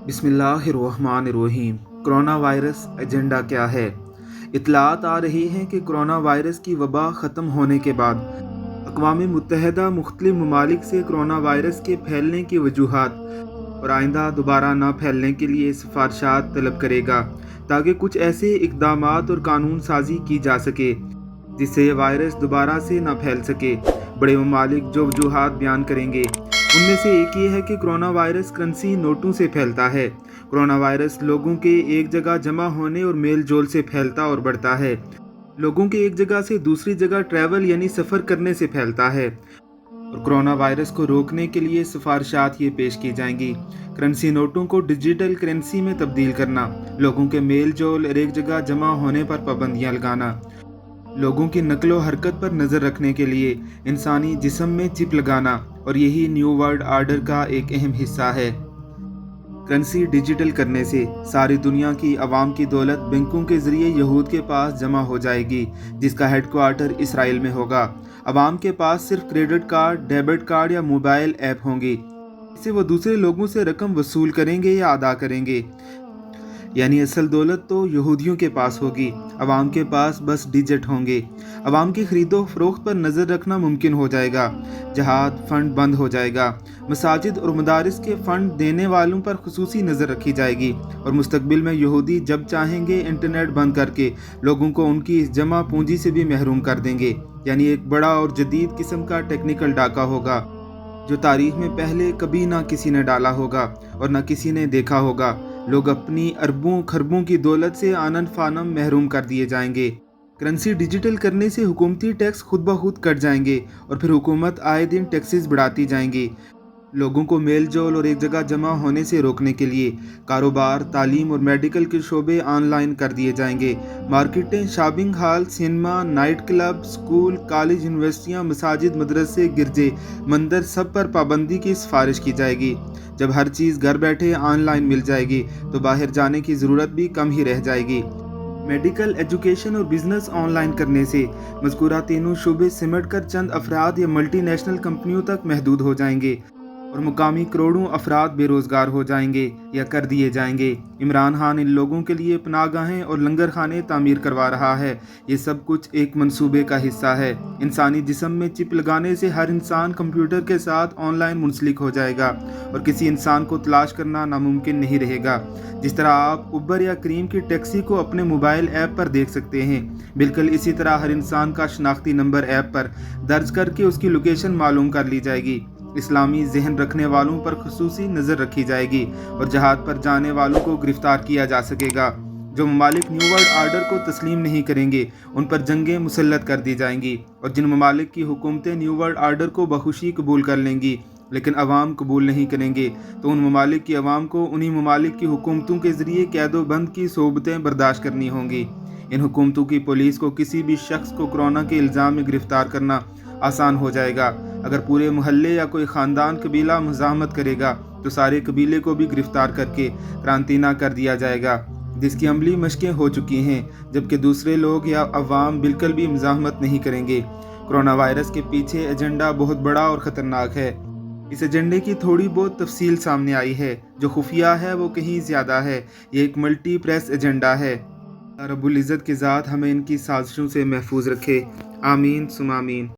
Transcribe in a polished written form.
बिस्मिल्लाहिर्रहमानिर्रहीम। Corona virus agenda क्या है? इत्तलात आ रही हैं कि कोरोना वायरस की वबा ख़त्म होने के बाद अक़वाम मुत्तहिदा मुख्तलिफ़ ममालिक से कोरोना वायरस के फैलने की वजूहात और आइंदा दोबारा न फैलने के लिए सिफारशात तलब करेगा, ताकि कुछ ऐसे इक़दामात और कानून साज़ी की जा सके जिससे यह वायरस दोबारा से न फैल सके। बड़े ममालिक जो वजूहात बयान करेंगे उनमें से एक ये है कि कोरोना वायरस करेंसी नोटों से फैलता है। कोरोना वायरस लोगों के एक जगह जमा होने और मेल जोल से फैलता और बढ़ता है। लोगों के एक जगह से दूसरी जगह ट्रैवल यानी सफ़र करने से फैलता है। और कोरोना वायरस को रोकने के लिए सिफारशात ये पेश की जाएंगी। करेंसी नोटों को डिजिटल करेंसी में तब्दील करना, लोगों के मेल जोल और एक जगह जमा होने पर पाबंदियाँ लगाना, लोगों की नकलो हरकत पर नज़र रखने के लिए इंसानी जिस्म में चिप लगाना, और यही न्यू वर्ल्ड आर्डर का एक अहम हिस्सा है। करेंसी डिजिटल करने से सारी दुनिया की आवाम की दौलत बैंकों के ज़रिए यहूद के पास जमा हो जाएगी, जिसका हेडक्वार्टर इसराइल में होगा। आवाम के पास सिर्फ क्रेडिट कार्ड, डेबिट कार्ड या मोबाइल ऐप होंगे। इससे वो दूसरे लोगों से रकम वसूल करेंगे या अदा करेंगे, यानी असल दौलत तो यहूदियों के पास होगी, अवाम के पास बस डिजिट होंगे। अवाम की खरीदो फरोख्त पर नज़र रखना मुमकिन हो जाएगा। जहाद फंड बंद हो जाएगा। मसाजिद और मदारिस के फ़ंड देने वालों पर खुसूसी नज़र रखी जाएगी, और मुस्तकबिल में यहूदी जब चाहेंगे इंटरनेट बंद करके लोगों को उनकी इस जमा पूंजी से भी महरूम कर देंगे। यानी एक बड़ा और जदीद किस्म का टेक्निकल डाका होगा, जो तारीख में पहले कभी ना किसी ने डाला होगा और ना किसी ने देखा होगा। लोग अपनी अरबों खरबों की दौलत से आनन फानम महरूम कर दिए जाएंगे। करेंसी डिजिटल करने से हुकूमती टैक्स खुद ब खुद कट जाएंगे, और फिर हुकूमत आए दिन टैक्सेस बढ़ाती जाएंगी। लोगों को मेल जोल और एक जगह जमा होने से रोकने के लिए कारोबार, तालीम और मेडिकल के शोबे ऑनलाइन कर दिए जाएंगे। मार्केटें, shopping hall, cinema, night club, school, college, यूनिवर्सिटियाँ, मसाजिद, मदरसे, गिरजे, मंदिर, सब पर पाबंदी की सिफारिश की जाएगी। जब हर चीज़ घर बैठे ऑनलाइन मिल जाएगी तो बाहर जाने की ज़रूरत भी कम ही रह जाएगी। मेडिकल, एजुकेशन और बिजनेस ऑनलाइन करने से मज़कूरा तीनों शोबे सिमट कर चंद अफराद या मल्टी नेशनल कंपनियों तक महदूद हो जाएंगे, और मुकामी करोड़ों अफराद बेरोज़गार हो जाएंगे या कर दिए जाएंगे। इमरान खान इन लोगों के लिए पनाहगाहें और लंगर खाने तामीर करवा रहा है। ये सब कुछ एक मंसूबे का हिस्सा है। इंसानी जिस्म में चिप लगाने से हर इंसान कंप्यूटर के साथ ऑनलाइन मुंसलिक हो जाएगा, और किसी इंसान को तलाश करना नामुमकिन नहीं रहेगा। जिस तरह आप उबर या क्रीम की टैक्सी को अपने मोबाइल ऐप पर देख सकते हैं, बिल्कुल इसी तरह हर इंसान का शनाख्ती नंबर ऐप पर दर्ज करके उसकी लोकेशन मालूम कर ली जाएगी। इस्लामी जहन रखने वालों पर खुसूसी नज़र रखी जाएगी, और जहाद पर जाने वालों को गिरफ्तार किया जा सकेगा। जो ममालिक न्यू वर्ल्ड आर्डर को तस्लीम नहीं करेंगे उन पर जंगें मुसल्लत कर दी जाएंगी, और जिन ममालिक की हुकूमतें न्यू वर्ल्ड आर्डर को बखुशी कबूल कर लेंगी लेकिन अवाम कबूल नहीं करेंगे, तो उन ममालिक की अवाम को उन्हीं ममालिक की हुकूमतों के ज़रिए कैदोबंद की सोबतें बर्दाश्त करनी होंगी। इन हुकूमतों की पुलिस को किसी भी शख्स को कोरोना के इल्ज़ाम में गिरफ्तार करना आसान हो जाएगा। अगर पूरे मोहल्ले या कोई ख़ानदान कबीला मुज़ाहमत करेगा तो सारे कबीले को भी गिरफ्तार करके क्रांतीना कर दिया जाएगा, जिसकी अमली मशकें हो चुकी हैं, जबकि दूसरे लोग या अवाम बिल्कुल भी मुज़ाहमत नहीं करेंगे। कोरोना वायरस के पीछे एजेंडा बहुत बड़ा और ख़तरनाक है। इस एजेंडे की थोड़ी बहुत तफसील सामने आई है, जो खुफिया है वो कहीं ज़्यादा है। ये एक मल्टी प्रेस एजेंडा है। रब्बुल इज़्ज़त की ज़ात हमें इनकी साजिशों से महफूज रखे। आमीन सुम आमीन।